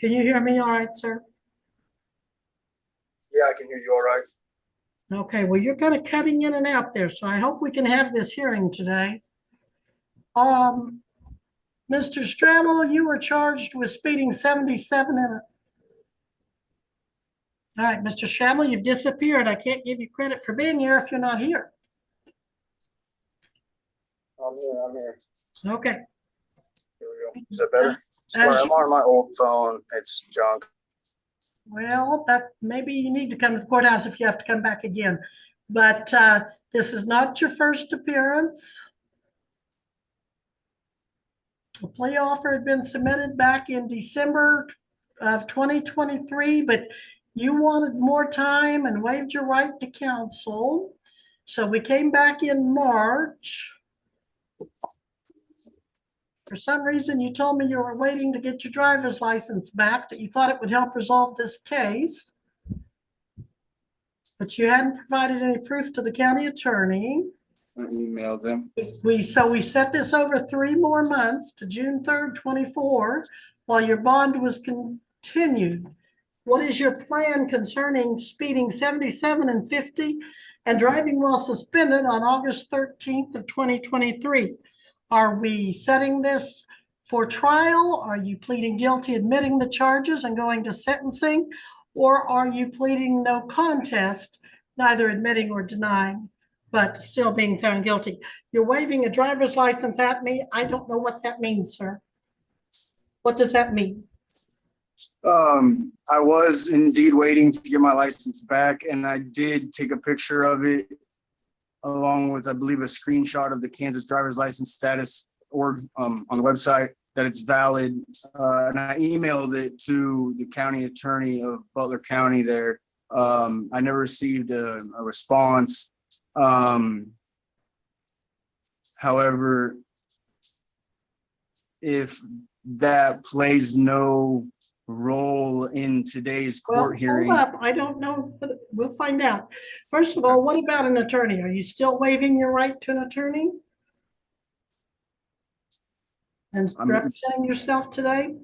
Can you hear me all right, sir? Yeah, I can hear you all right. Okay, well, you're kind of cutting in and out there, so I hope we can have this hearing today. Um, Mr. Strammel, you were charged with speeding 77 in a. All right, Mr. Strammel, you've disappeared. I can't give you credit for being here if you're not here. I'm here. Okay. Here we go. Is that better? Sorry, As I'm on my old phone. It's junk. Well, that maybe you need to come to the courthouse if you have to come back again. But this is not your first appearance. A plea offer had been submitted back in December of 2023, but you wanted more time and waived your right to counsel. So we came back in March. For some reason, you told me you were waiting to get your driver's license back, that you thought it would help resolve this case. But you hadn't provided any proof to the county attorney. I emailed them. We set this over 3 more months to June 3rd, 24, while your bond was continued. What is your plan concerning speeding 77 and 50 and driving while suspended on August 13th of 2023? Are we setting this for trial? Are you pleading guilty, admitting the charges and going to sentencing? Or are you pleading no contest, neither admitting or denying, but still being found guilty? You're waving a driver's license at me. I don't know what that means, sir. What does that mean? I was indeed waiting to get my license back, and I did take a picture of it along with, I believe, a screenshot of the Kansas driver's license status org on the website that it's valid. And I emailed it to the county attorney of Butler County there. I never received a response. However, if that plays no role in today's court hearing. Hold up. I don't know. We'll find out. First of all, what about an attorney? Are you still waiving your right to an attorney? And representing yourself today?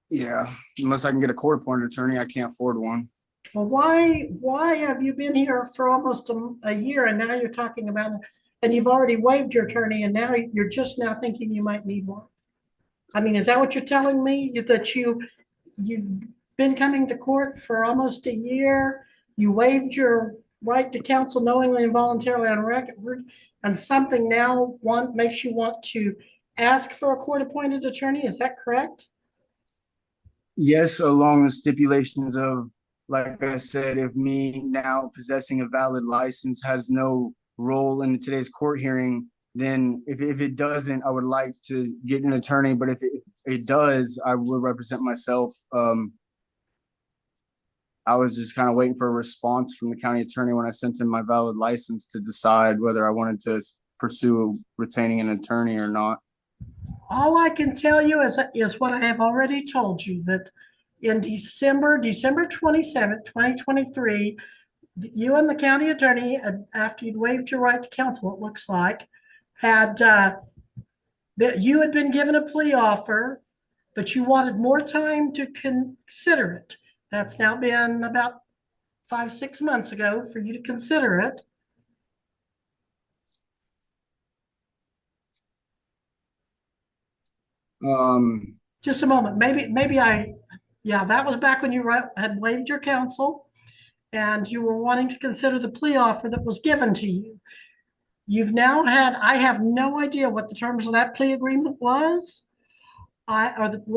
Yeah, unless I can get a court-appointed attorney, I can't afford one. Well, why have you been here for almost a year and now you're talking about, and you've already waived your attorney and now you're just now thinking you might need one? I mean, is that what you're telling me? That you've been coming to court for almost a year, you waived your right to counsel knowingly and voluntarily on record, and something now makes you want to ask for a court-appointed attorney? Is that correct? Yes, along the stipulations of, like I said, if me now possessing a valid license has no role in today's court hearing, then if it doesn't, I would like to get an attorney. But if it does, I will represent myself. I was just kind of waiting for a response from the county attorney when I sent in my valid license to decide whether I wanted to pursue retaining an attorney or not. All I can tell you is what I have already told you, that in December 27th, 2023, you and the county attorney, after you'd waived your right to counsel, it looks like, had that you had been given a plea offer, but you wanted more time to consider it. That's now been about 5-6 months ago for you to consider it. Just a moment. Yeah, that was back when you had waived your counsel and you were wanting to consider the plea offer that was given to you. You've now I have no idea what the terms of that plea agreement was, and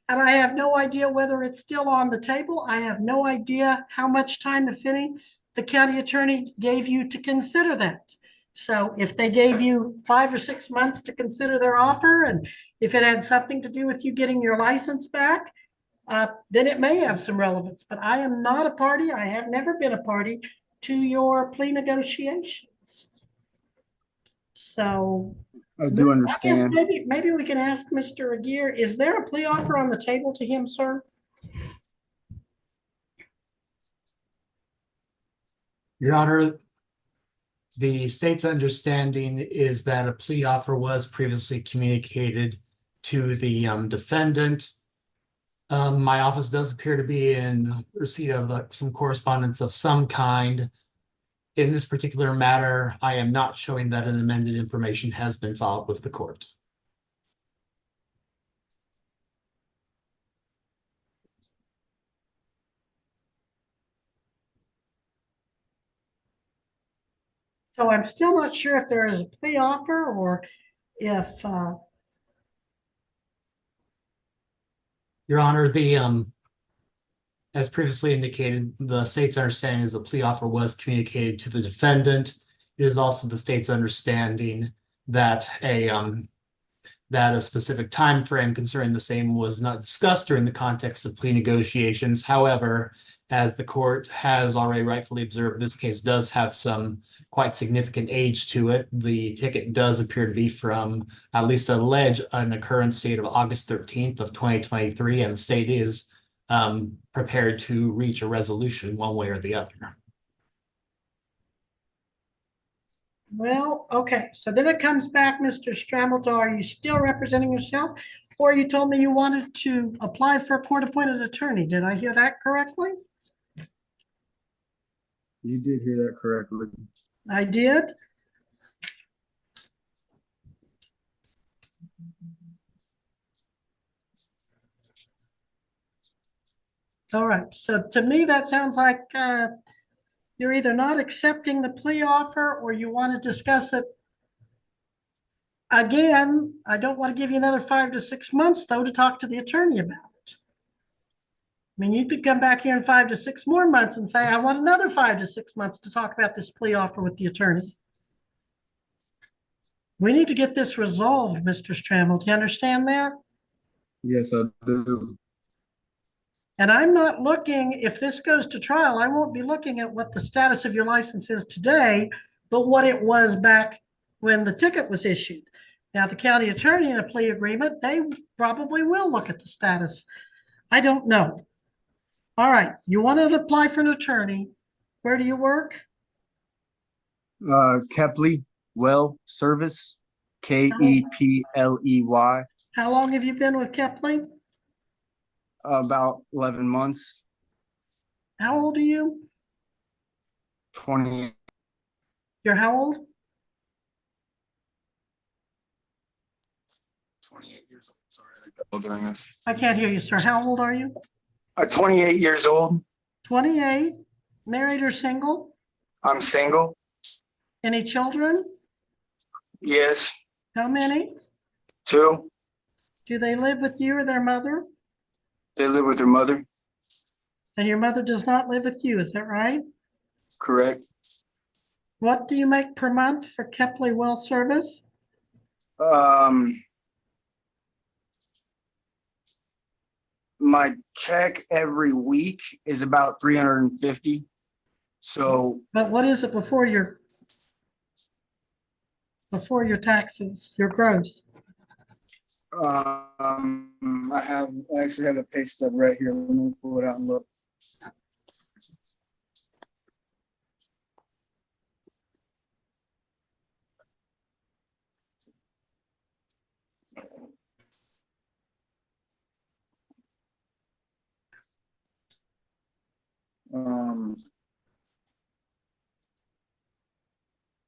I have no idea whether it's still on the table. I have no idea how much time, if any, the county attorney gave you to consider that. So if they gave you 5 or 6 months to consider their offer, and if it had something to do with you getting your license back, then it may have some relevance. But I am not a party. I have never been a party to your plea negotiations. So I do understand. Maybe we can ask Mr. Aguirre, is there a plea offer on the table to him, sir? Your Honor, the state's understanding is that a plea offer was previously communicated to the defendant. My office does appear to be in receipt of some correspondence of some kind. In this particular matter, I am not showing that an amended information has been filed with the court. So I'm still not sure if there is a plea offer or if, Your Honor, as previously indicated, the state's understanding is the plea offer was communicated to the defendant. It is also the state's understanding that a specific time frame concerning the same was not discussed during the context of plea negotiations. However, as the court has already rightfully observed, this case does have some quite significant age to it. The ticket does appear to be from at least an occurrence date of August 13th of 2023, and the state is prepared to reach a resolution one way or the other. well, okay, so then it comes back, Mr. Stramel, are you still representing yourself? Or you told me you wanted to apply for a court-appointed attorney. Did I hear that correctly? You did hear that correctly. I did. All right, so to me, that sounds like you're either not accepting the plea offer or you want to discuss it. Again, I don't want to give you another 5 to 6 months, though, to talk to the attorney about it. I mean, you could come back here in 5 to 6 more months and say, I want another 5 to 6 months to talk about this plea offer with the attorney. We need to get this resolved, Mr. Stramel. Do you understand that? Yes, I do. And I'm not looking, if this goes to trial, I won't be looking at what the status of your license is today, but what it was back when the ticket was issued. Now, the county attorney in a plea agreement, they probably will look at the status. I don't know. All right, you wanted to apply for an attorney. Where do you work? Kepley Well Service, KEPLEY, How long have you been with Kepley? about 11 months, How old are you? 20. You're how old? 28 years old. Sorry, I got old during this. I can't hear you, sir. How old are you? 28 years old. 28, married or single? I'm single. Any children? Yes. How many? 2. Do they live with you or their mother? They live with their mother. And your mother does not live with you, is that right? Correct. What do you make per month for Kepley Well Service? My check every week is about 350. So But what is it before your taxes, your gross? I actually have a pay stub right here. Let me pull it out and look.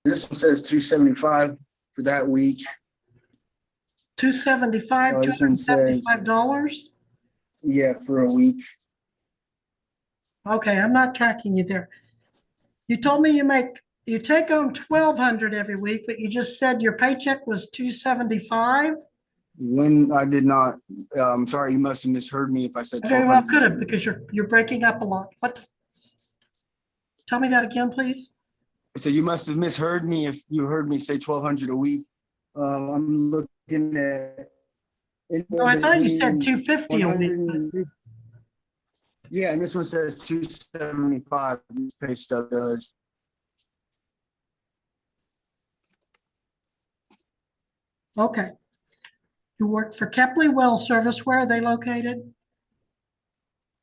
This one says 275 for that week. 275, Oh, this one says- $275? Yeah, for a week. Okay, I'm not tracking you there. You told me you take home 1,200 every week, but you just said your paycheck was 275? When I did not, I'm sorry, you must have misheard me if I said I very well 1,200. could have, because you're breaking up a lot. What? Tell me that again, please. So you must have misheard me if you heard me say 1,200 a week. I'm looking at. No, I thought you said 250 a week. 150. Yeah, and this one says 275. This pay stub does. Okay. You work for Kepley Well Service. Where are they located?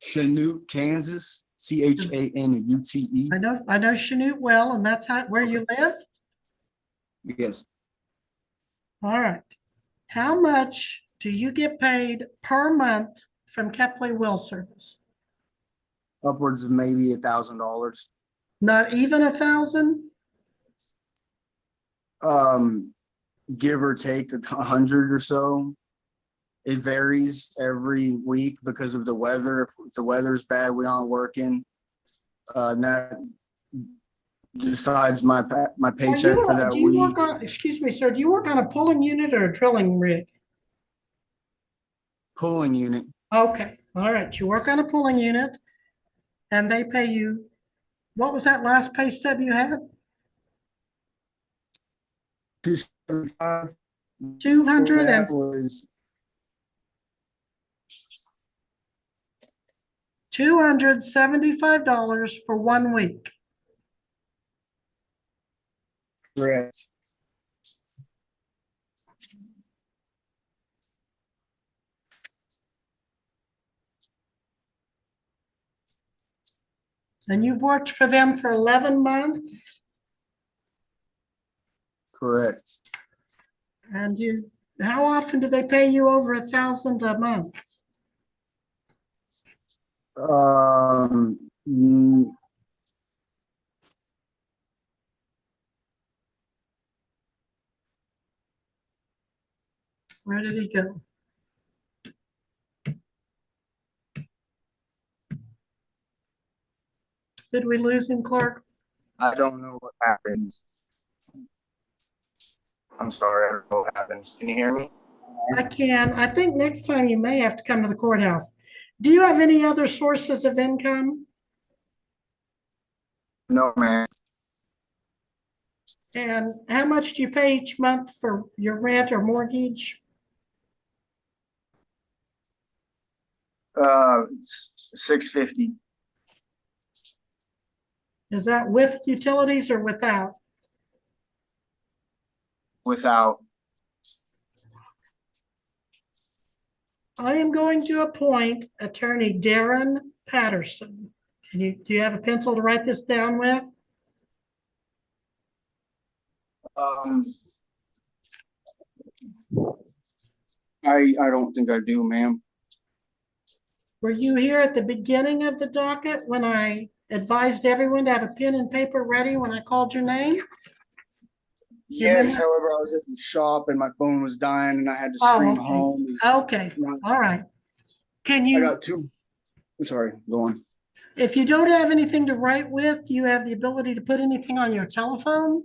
Chanute, Kansas, CHANUTE. I know Chanute well, and that's where you live? Yes. All right. How much do you get paid per month from Kepley Well Service? Upwards of maybe $1,000. Not even 1,000? Give or take 100 or so. It varies every week because of the weather. If the weather's bad, we aren't working. That decides my paycheck for that Do you week. work on, excuse me, sir, do you work on a pulling unit or a drilling rig? Pulling unit. Okay, all right, you work on a pulling unit and they pay you, what was that last pay stub you had? 275. 200 That and was $275 for 1 week. correct. And you've worked for them for 11 months Correct. and how often do they pay you over 1,000 a month? Mm, Where did he go? Did we lose him, Clark? I don't know what happened. I'm sorry, I don't know what happened. Can you hear me? I can. I think next time you may have to come to the courthouse. Do you have any other sources of income? No, man. And how much do you pay each month for your rent or mortgage? $650. Is that with utilities or without? Without. I am going to appoint Attorney Darren Patterson. Do you have a pencil to write this down with? I don't think I do, ma'am. Were you here at the beginning of the docket when I advised everyone to have a pen and paper ready when I called your name? Yes, however, I was at the shop and my phone was dying and I had to Oh, scream okay. home. Okay, all right. Can I you, got two. I'm sorry, go on. if you don't have anything to write with, do you have the ability to put anything on your telephone?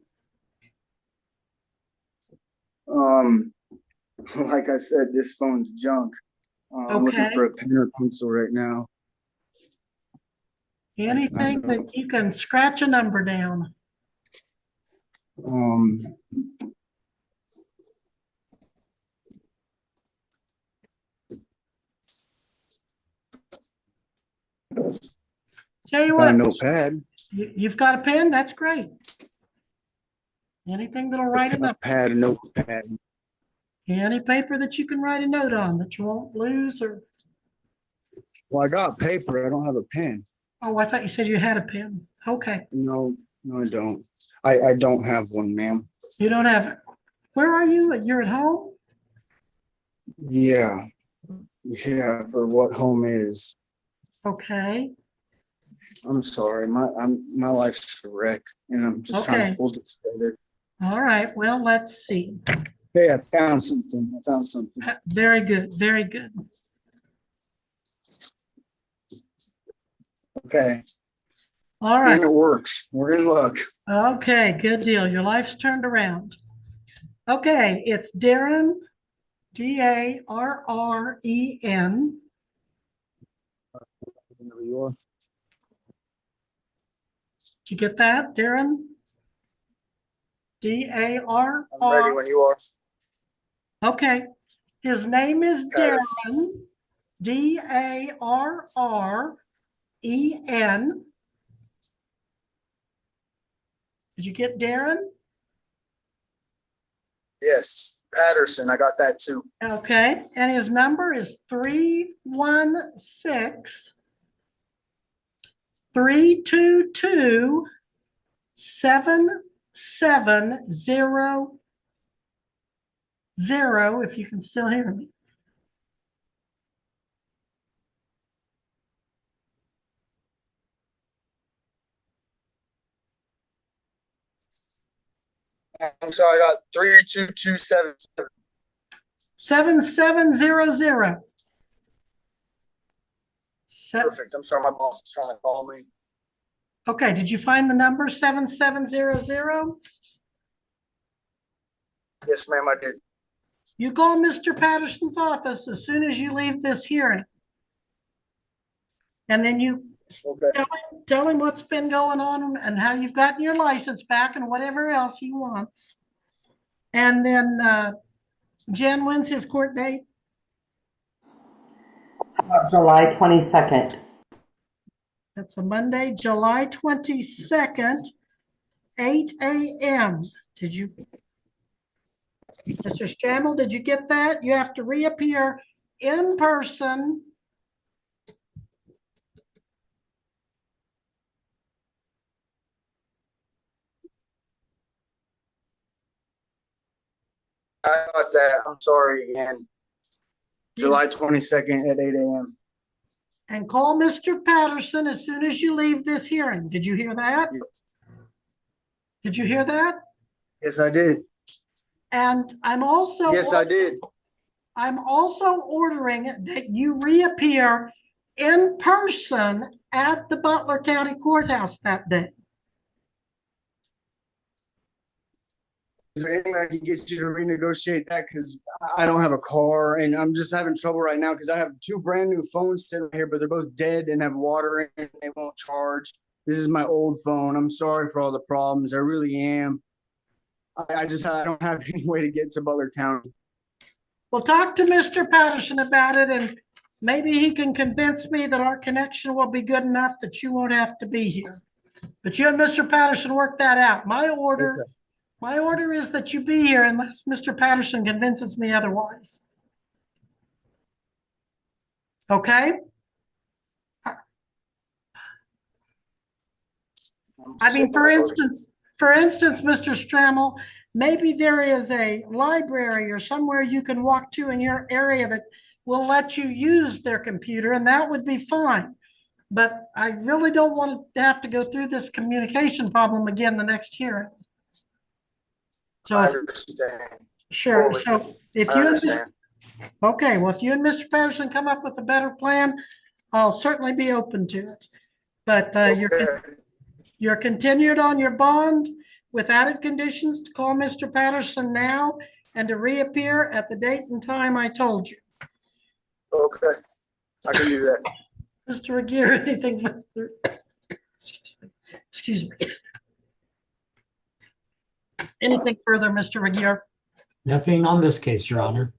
Like I said, this phone's junk. I'm looking Okay. for a pen or pencil right now. Anything that you can scratch a number down? Tell you Got a what, notepad. you've got a pen? That's great. Anything that'll write a number. Pad, notepad. Any paper that you can write a note on that you won't lose or, Well, I got paper. I don't have a pen. oh, I thought you said you had a pen. Okay, No, I don't. I don't have one, ma'am. you don't have it. Where are you? You're at home? Yeah. Yeah, for what home is. Okay, I'm sorry. My life's a wreck and I'm just trying Okay. to hold it together. all right, well, let's see. Hey, I found something. Very good, very good. Okay. All And right, it works. We're in luck. okay, good deal. Your life's turned around. Okay, it's Darren, D-A-R-R-E-N. Whenever you are. Did you get that, Darren? I'm ready D-A-R-R. when you are. Okay, his name is Patterson. Darren, D-A-R-R-E-N. Did you get Darren? Yes, Patterson. I got that too. Okay, and his number is 316 322 7700, if you can still hear me. I'm sorry, I got 32277. 7700. Perfect. I'm sorry, my boss is trying to call me. Okay, did you find the number 7700? Yes, ma'am, I did. You call Mr. Patterson's office as soon as you leave this hearing. And then you Okay. tell him what's been going on and how you've gotten your license back and whatever else he wants. And then, Jen, when's his court date? July 22nd. That's a Monday, July 22nd, 8 a.m. Did you, Mr. Strammel, did you get that? You have to reappear in person. I got that. I'm sorry again. July 22nd at 8 a.m. And call Mr. Patterson as soon as you leave this hearing. Did you hear that? Yes. Did you hear that? Yes, I did. And I'm also. Yes, I did. I'm also ordering that you reappear in person at the Butler County Courthouse that day. Is there anything I can get you to renegotiate that? Because I don't have a car and I'm just having trouble right now because I have two brand new phones sitting here, but they're both dead and have water in it. They won't charge. This is my old phone. I'm sorry for all the problems. I really am. I don't have any way to get to Butler County. Well, talk to Mr. Patterson about it and maybe he can convince me that our connection will be good enough that you won't have to be here. But you and Mr. Patterson work that out. My order is that you be here unless Mr. Patterson convinces me otherwise. Okay? I mean, for instance, Mr. Strammel, maybe there is a library or somewhere you can walk to in your area that will let you use their computer, and that would be fine. But I really don't want to have to go through this communication problem again the next hearing. I So, understand. sure. So if I you, understand. okay, well, if you and Mr. Patterson come up with a better plan, I'll certainly be open to it. But Okay. you're continued on your bond with added conditions to call Mr. Patterson now and to reappear at the date and time I told you. Okay. I can do that. Mr. Aguirre, anything further? Excuse me. Anything further, Mr. Aguirre? Nothing on this case, Your Honor.